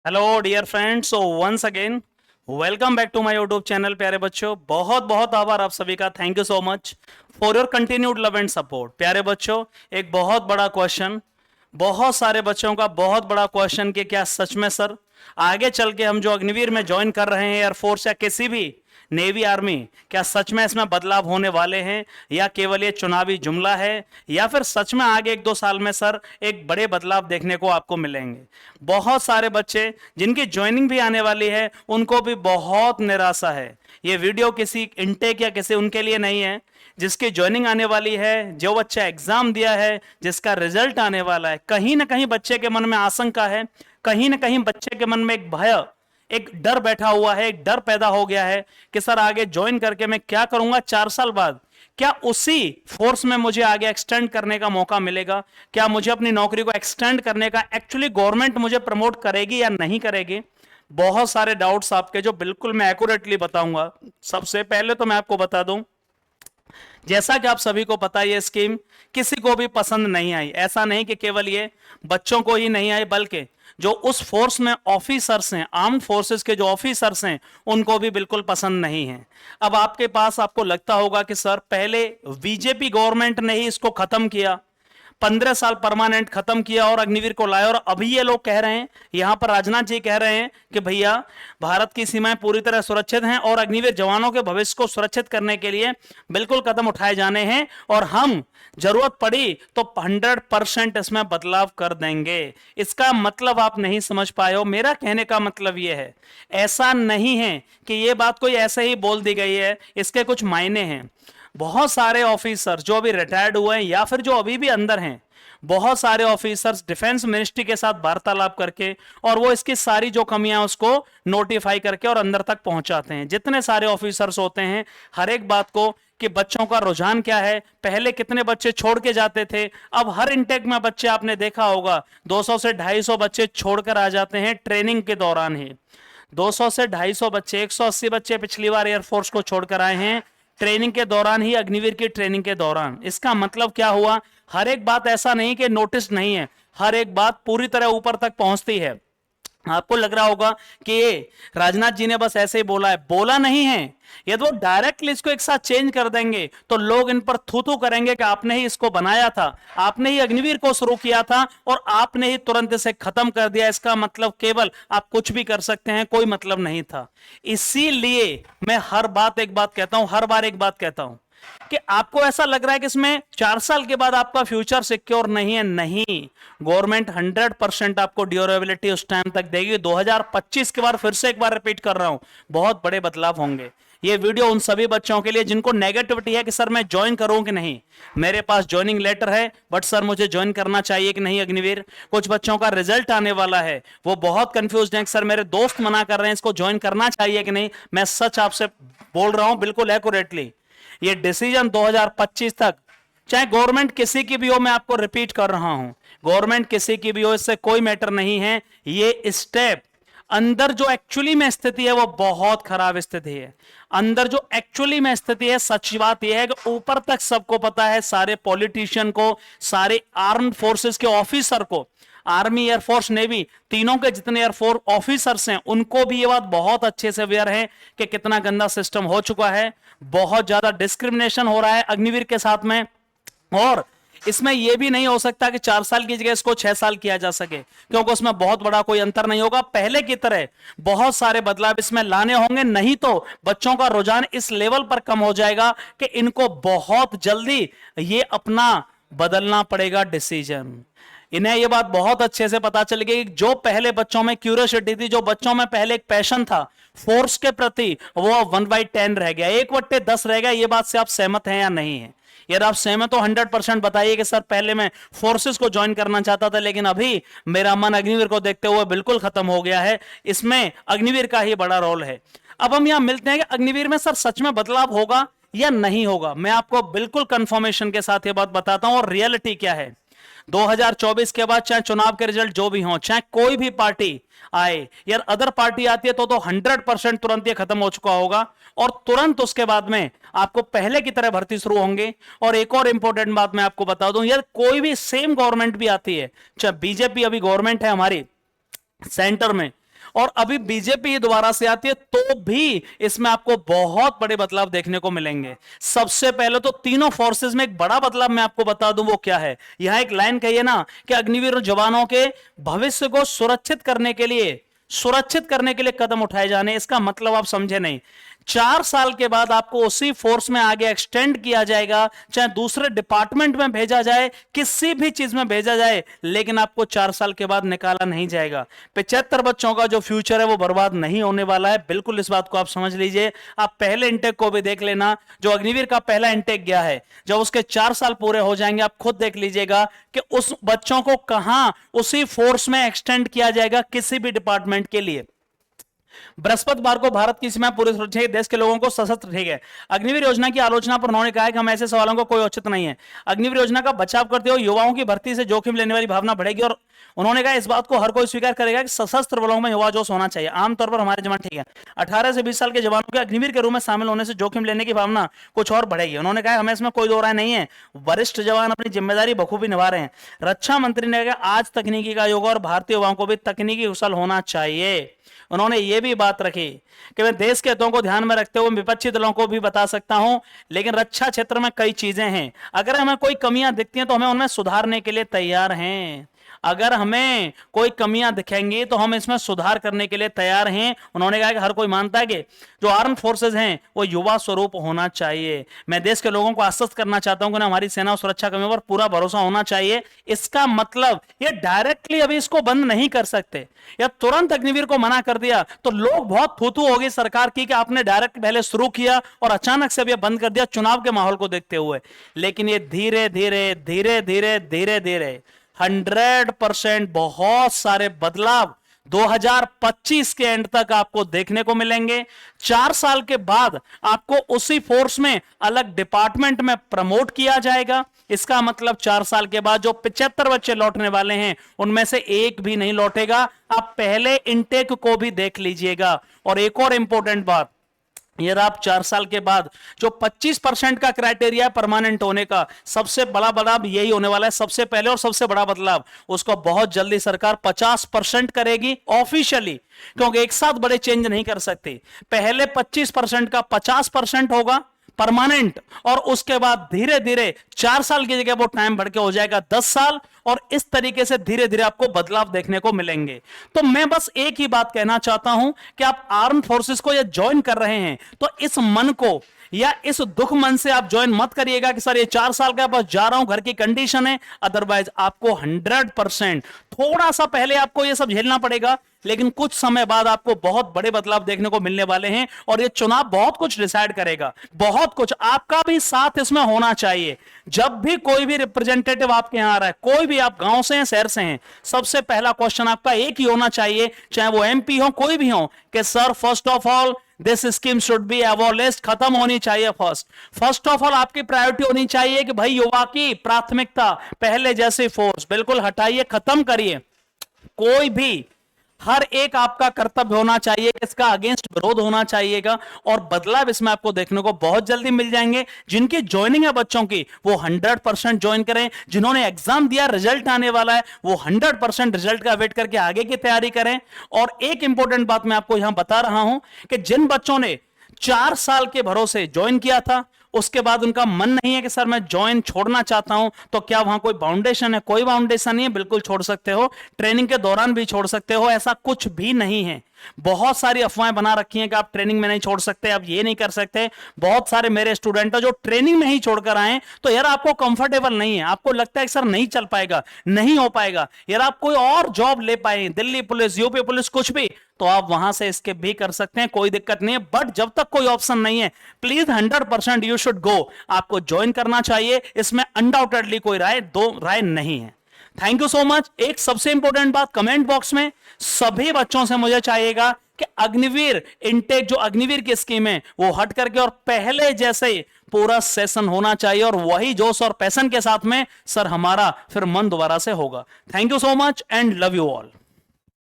Hello dear friends, so once again welcome back to my YouTube channel. प्यारे बच्चों, बहुत बहुत आभार आप सभी का। Thank you so much for your continued love and support. प्यारे बच्चों, एक बहुत बड़ा क्वेश्चन, बहुत सारे बच्चों का बहुत बड़ा क्वेश्चन कि क्या सच में सर आगे चल के हम जो अग्निवीर में ज्वाइन कर रहे हैं एयरफोर्स या किसी भी नेवी आर्मी, क्या सच में इसमें बदलाव होने वाले हैं या केवल ये चुनावी जुमला है, या फिर सच में आगे एक दो साल में सर एक बड़े बदलाव देखने को आपको मिलेंगे। बहुत सारे बच्चे जिनकी ज्वाइनिंग भी आने वाली है उनको भी बहुत निराशा है। ये वीडियो किसी इनटेक या किसी उनके लिए नहीं है जिसकी ज्वाइनिंग आने वाली है, जो बच्चा एग्जाम दिया है, जिसका रिजल्ट आने वाला है। कहीं ना कहीं बच्चे के मन में आशंका है, कहीं ना कहीं बच्चे के मन में एक भय, एक डर बैठा हुआ है, एक डर पैदा हो गया है कि सर आगे ज्वाइन करके मैं क्या करूंगा 4 साल बाद। क्या उसी फोर्स में मुझे आगे एक्सटेंड करने का मौका मिलेगा? क्या मुझे अपनी नौकरी को एक्सटेंड करने का एक्चुअली गवर्नमेंट मुझे प्रमोट करेगी या नहीं करेगी? बहुत सारे डाउट्स आपके जो बिल्कुल मैं एक्यूरेटली बताऊंगा। सबसे पहले तो मैं आपको बता दूं, जैसा कि आप सभी को पता है ये स्कीम किसी को भी पसंद नहीं आई। ऐसा नहीं कि केवल ये बच्चों को ही नहीं आई, बल्कि जो उस फोर्स में ऑफिसर्स हैं, आर्म फोर्सेस के जो ऑफिसर्स हैं, उनको भी बिल्कुल पसंद नहीं है। अब आपके पास आपको लगता होगा कि सर पहले बीजेपी गवर्नमेंट ने ही इसको खत्म किया, 15 साल परमानेंट खत्म किया और अग्निवीर को लाया, और अभी ये लोग कह रहे हैं, यहां पर राजनाथ जी कह रहे हैं कि भैया भारत की सीमाएं पूरी तरह सुरक्षित हैं और अग्निवीर जवानों के भविष्य को सुरक्षित करने के लिए बिल्कुल कदम उठाए जाने हैं और हम जरूरत पड़ी तो 100% इसमें बदलाव कर देंगे। इसका मतलब आप नहीं समझ पाए हो। मेरा कहने का मतलब यह है, ऐसा नहीं है कि यह बात कोई ऐसे ही बोल दी गई है, इसके कुछ मायने हैं। बहुत सारे ऑफिसर जो अभी रिटायर्ड हुए हैं या फिर जो अभी भी अंदर हैं, बहुत सारे ऑफिसर्स डिफेंस मिनिस्ट्री के साथ वार्तालाप करके और वो इसकी सारी जो कमियां उसको नोटिफाई करके और अंदर तक पहुंचाते हैं। जितने सारे ऑफिसर्स होते हैं, हर एक बात को कि बच्चों का रुझान क्या है, पहले कितने बच्चे छोड़ के जाते थे, अब हर इंटेक में बच्चे आपने देखा होगा 200 से 250 बच्चे छोड़कर आ जाते हैं ट्रेनिंग के दौरान ही। 200 से 250 बच्चे, 180 बच्चे पिछली बार एयरफोर्स को छोड़कर आए हैं ट्रेनिंग के दौरान ही, अग्निवीर की ट्रेनिंग के दौरान। इसका मतलब क्या हुआ? हर एक बात ऐसा नहीं कि नोटिस नहीं है, हर एक बात पूरी तरह ऊपर तक पहुंचती है। आपको लग रहा होगा कि ये राजनाथ जी ने बस ऐसे ही बोला है, बोला नहीं है। यदि वो डायरेक्टली इसको एक साथ चेंज कर देंगे तो लोग इन पर थू थू करेंगे कि आपने ही इसको बनाया था, आपने ही अग्निवीर को शुरू किया था और आपने ही तुरंत इसे खत्म कर दिया। इसका मतलब केवल आप कुछ भी कर सकते हैं, कोई मतलब नहीं था। इसीलिए मैं हर बात एक बात कहता हूं, हर बार एक बात कहता हूं कि आपको ऐसा लग रहा है कि इसमें 4 साल के बाद आपका फ्यूचर सिक्योर नहीं है। नहीं, गवर्नमेंट 100% आपको ड्यूरेबिलिटी उस टाइम तक देगी। 2025 के बाद फिर से एक बार रिपीट कर रहा हूं, बहुत बड़े बदलाव होंगे। ये वीडियो उन सभी बच्चों के लिए जिनको नेगेटिविटी है कि सर मैं ज्वाइन करूं कि नहीं, मेरे पास ज्वाइनिंग लेटर है बट सर मुझे ज्वाइन करना चाहिए कि नहीं अग्निवीर। कुछ बच्चों का रिजल्ट आने वाला है, वो बहुत कंफ्यूज हैं कि सर मेरे दोस्त मना कर रहे हैं, इसको ज्वाइन करना चाहिए कि नहीं। मैं सच आपसे बोल रहा हूं बिल्कुल एक्यूरेटली, ये डिसीजन 2025 तक, चाहे गवर्नमेंट किसी की भी हो, मैं आपको रिपीट कर रहा हूं, गवर्नमेंट किसी की भी हो, इससे कोई मैटर नहीं है। ये स्टेप अंदर जो एक्चुअली में स्थिति है वो बहुत खराब स्थिति है। अंदर जो एक्चुअली में स्थिति है, सच बात यह है कि ऊपर तक सबको पता है, सारे पॉलिटिशियन को, सारे आर्म फोर्सेस के ऑफिसर को, आर्मी एयरफोर्स नेवी तीनों के जितने एयरफोर्स ऑफिसर्स हैं उनको भी ये बात बहुत अच्छे से अवेयर है कि कितना गंदा सिस्टम हो चुका है, बहुत ज्यादा डिस्क्रिमिनेशन हो रहा है अग्निवीर के साथ में। और इसमें यह भी नहीं हो सकता कि 4 साल की जगह इसको 6 साल किया जा सके, क्योंकि उसमें बहुत बड़ा कोई अंतर नहीं होगा। पहले की तरह बहुत सारे बदलाव इसमें लाने होंगे, नहीं तो बच्चों का रुझान इस लेवल पर कम हो जाएगा कि इनको बहुत जल्दी ये अपना बदलना पड़ेगा डिसीजन। इन्हें यह बात बहुत अच्छे से पता चल गई, जो पहले बच्चों में क्यूरियोसिटी थी, जो बच्चों में पहले एक पैशन था फोर्स के प्रति, वो 1/10 रह गया, 1/10 रह गया। ये बात से आप सहमत हैं या नहीं है? यदि आप सहमत हो 100% बताइए कि सर पहले मैं फोर्सेस को ज्वाइन करना चाहता था, लेकिन अभी मेरा मन अग्निवीर को देखते हुए बिल्कुल खत्म हो गया है। इसमें अग्निवीर का ही बड़ा रोल है। अब हम यहां मिलते हैं कि अग्निवीर में सर सच में बदलाव होगा या नहीं होगा। मैं आपको बिल्कुल कंफर्मेशन के साथ यह बात बताता हूं और रियलिटी क्या है। 2024 के बाद चाहे चुनाव के रिजल्ट जो भी हो, चाहे कोई भी पार्टी आए या अदर पार्टी आती है, तो 100% तुरंत ये खत्म हो चुका होगा और तुरंत उसके बाद में आपको पहले की तरह भर्ती शुरू होंगे। और एक और इंपॉर्टेंट बात मैं आपको बता दूं, यार कोई भी सेम गवर्नमेंट भी आती है, चाहे बीजेपी अभी गवर्नमेंट है हमारी सेंटर में, और अभी बीजेपी दोबारा से आती है तो भी इसमें आपको बहुत बड़े बदलाव देखने को मिलेंगे। सबसे पहले तो तीनों फोर्सेस में एक बड़ा बदलाव मैं आपको बता दूं, वो क्या है। यहां एक लाइन कही है ना कि अग्निवीर जवानों के भविष्य को सुरक्षित करने के लिए कदम उठाए जाने। इसका मतलब आप समझे नहीं। 4 साल के बाद आपको उसी फोर्स में आगे एक्सटेंड किया जाएगा, चाहे दूसरे डिपार्टमेंट में भेजा जाए, किसी भी चीज में भेजा जाए, लेकिन आपको 4 साल के बाद निकाला नहीं जाएगा। 75 बच्चों का जो फ्यूचर है वो बर्बाद नहीं होने वाला है, बिल्कुल इस बात को आप समझ लीजिए। आप पहले इंटेक को भी देख लेना, जो अग्निवीर का पहला इंटेक गया है, जब उसके 4 साल पूरे हो जाएंगे आप खुद देख लीजिएगा कि उस बच्चों को कहां उसी फोर्स में एक्सटेंड किया जाएगा किसी भी डिपार्टमेंट के लिए। बृहस्पतिवार को भारत की सीमा पूरी सुरक्षा है, देश के लोगों को सशस्त्र, ठीक है। अग्निवीर योजना की आलोचना पर उन्होंने कहा कि हम ऐसे सवालों को कोई औचित्य नहीं है। अग्निवीर योजना का बचाव करते हुए युवाओं की भर्ती से जोखिम लेने वाली भावना बढ़ेगी और उन्होंने कहा इस बात को हर कोई स्वीकार करेगा कि सशस्त्र बलों में युवा जोश होना चाहिए। आमतौर पर हमारे जवान, ठीक है, 18 से 20 साल के जवानों के अग्निवीर के रूप में शामिल होने से जोखिम लेने की भावना कुछ और बढ़ेगी। उन्होंने कहा हमें इसमें कोई दो राय नहीं है, वरिष्ठ जवान अपनी जिम्मेदारी बखूबी निभा रहे हैं। रक्षा मंत्री ने कहा आज तकनीकी का युग और भारतीय युवाओं को भी तकनीकी कुशल होना चाहिए। उन्होंने ये भी बात रखी कि मैं देश के हितों को ध्यान में रखते हुए विपक्षी दलों को भी बता सकता हूं, लेकिन रक्षा क्षेत्र में कई चीजें हैं, अगर हमें कोई कमियां दिखती हैं तो हमें उनमें सुधारने के लिए तैयार हैं। अगर हमें कोई कमियां दिखेंगी तो हम इसमें सुधार करने के लिए तैयार हैं। उन्होंने कहा कि हर कोई मानता है कि जो आर्म फोर्सेज हैं वो युवा स्वरूप होना चाहिए। मैं देश के लोगों को आश्वस्त करना चाहता हूं कि हमारी सेना और सुरक्षा कर्मियों पर पूरा भरोसा होना चाहिए। इसका मतलब ये डायरेक्टली अभी इसको बंद नहीं कर सकते, या तुरंत अग्निवीर को मना कर दिया तो लोग बहुत फूतू हो गई सरकार की कि आपने डायरेक्ट पहले शुरू किया और अचानक से अभी बंद कर दिया चुनाव के माहौल को देखते हुए। लेकिन ये धीरे धीरे धीरे धीरे धीरे धीरे 100% बहुत सारे बदलाव 2025 के एंड तक आपको देखने को मिलेंगे। 4 साल के बाद आपको उसी फोर्स में अलग डिपार्टमेंट में प्रमोट किया जाएगा। इसका मतलब 4 साल के बाद जो 75 बच्चे लौटने वाले हैं उनमें से एक भी नहीं लौटेगा। आप पहले इनटेक को भी देख लीजिएगा। और एक और इंपॉर्टेंट बात, यदि आप 4 साल के बाद जो 25% का क्राइटेरिया परमानेंट होने का, सबसे बड़ा बदलाव यही होने वाला है। सबसे पहले और सबसे बड़ा बदलाव उसको बहुत जल्दी सरकार 50% करेगी ऑफिशियली, क्योंकि एक साथ बड़े चेंज नहीं कर सकते। पहले 25% का 50% होगा परमानेंट, और उसके बाद धीरे धीरे 4 साल की जगह वो टाइम बढ़ के हो जाएगा 10 साल, और इस तरीके से धीरे धीरे आपको बदलाव देखने को मिलेंगे। तो मैं बस एक ही बात कहना चाहता हूं कि आप आर्म फोर्सेस को या ज्वाइन कर रहे हैं तो इस मन को या इस दुख मन से आप ज्वाइन मत करिएगा कि सर ये 4 साल का बस जा रहा हूं, घर की कंडीशन है। अदरवाइज आपको 100% थोड़ा सा पहले आपको ये सब झेलना पड़ेगा, लेकिन कुछ समय बाद आपको बहुत बड़े बदलाव देखने को मिलने वाले हैं। और ये चुनाव बहुत कुछ डिसाइड करेगा, बहुत कुछ। आपका भी साथ इसमें होना चाहिए। जब भी कोई भी रिप्रेजेंटेटिव आपके यहां आ रहा है, कोई भी, आप गांव से हैं शहर से हैं, सबसे पहला क्वेश्चन आपका एक ही होना चाहिए, चाहे वो एमपी हो कोई भी हो, कि sir first of all this scheme should be abolished, खत्म होनी चाहिए। फर्स्ट ऑफ ऑल आपकी प्रायोरिटी होनी चाहिए कि भाई युवा की प्राथमिकता पहले जैसे फोर्स बिल्कुल हटाइए, खत्म करिए। कोई भी, हर एक आपका कर्तव्य होना चाहिए, इसका अगेंस्ट विरोध होना चाहिएगा। और बदलाव इसमें आपको देखने को बहुत जल्दी मिल जाएंगे। जिनकी ज्वाइनिंग है बच्चों की वो 100% ज्वाइन करें। जिन्होंने एग्जाम दिया, रिजल्ट आने वाला है, वो 100% रिजल्ट का वेट करके आगे की तैयारी करें। और एक इंपॉर्टेंट बात मैं आपको यहां बता रहा हूं कि जिन बच्चों ने 4 साल के भरोसे ज्वाइन किया था, उसके बाद उनका मन नहीं है कि सर मैं ज्वाइन छोड़ना चाहता हूं, तो क्या वहां कोई बाउंडेशन है? कोई बाउंडेशन नहीं है, बिल्कुल छोड़ सकते हो। ट्रेनिंग के दौरान भी छोड़ सकते हो, ऐसा कुछ भी नहीं है। बहुत सारी अफवाहें बना रखी हैं कि आप ट्रेनिंग में नहीं छोड़ सकते, आप ये नहीं कर सकते। बहुत सारे मेरे स्टूडेंट हैं जो ट्रेनिंग में ही छोड़कर आए, तो यार आपको कंफर्टेबल नहीं है, आपको लगता है कि सर नहीं चल पाएगा, नहीं हो पाएगा, यार आप कोई और जॉब ले पाए, दिल्ली पुलिस, यूपी पुलिस, कुछ भी, तो आप वहां से स्किप भी कर सकते हैं, कोई दिक्कत नहीं है। बट जब तक कोई ऑप्शन नहीं है, प्लीज 100% यू शुड गो, आपको ज्वाइन करना चाहिए। इसमें अनडाउटेडली कोई दो राय नहीं है। Thank you so much. एक सबसे इंपॉर्टेंट बात, कमेंट बॉक्स में सभी बच्चों से मुझे चाहिएगा कि अग्निवीर इनटेक, जो अग्निवीर की स्कीम है, वो हट करके और पहले जैसे पूरा सेशन होना चाहिए, और वही जोश और पैशन के साथ में सर हमारा फिर मन दोबारा से होगा। Thank you so much and love you all.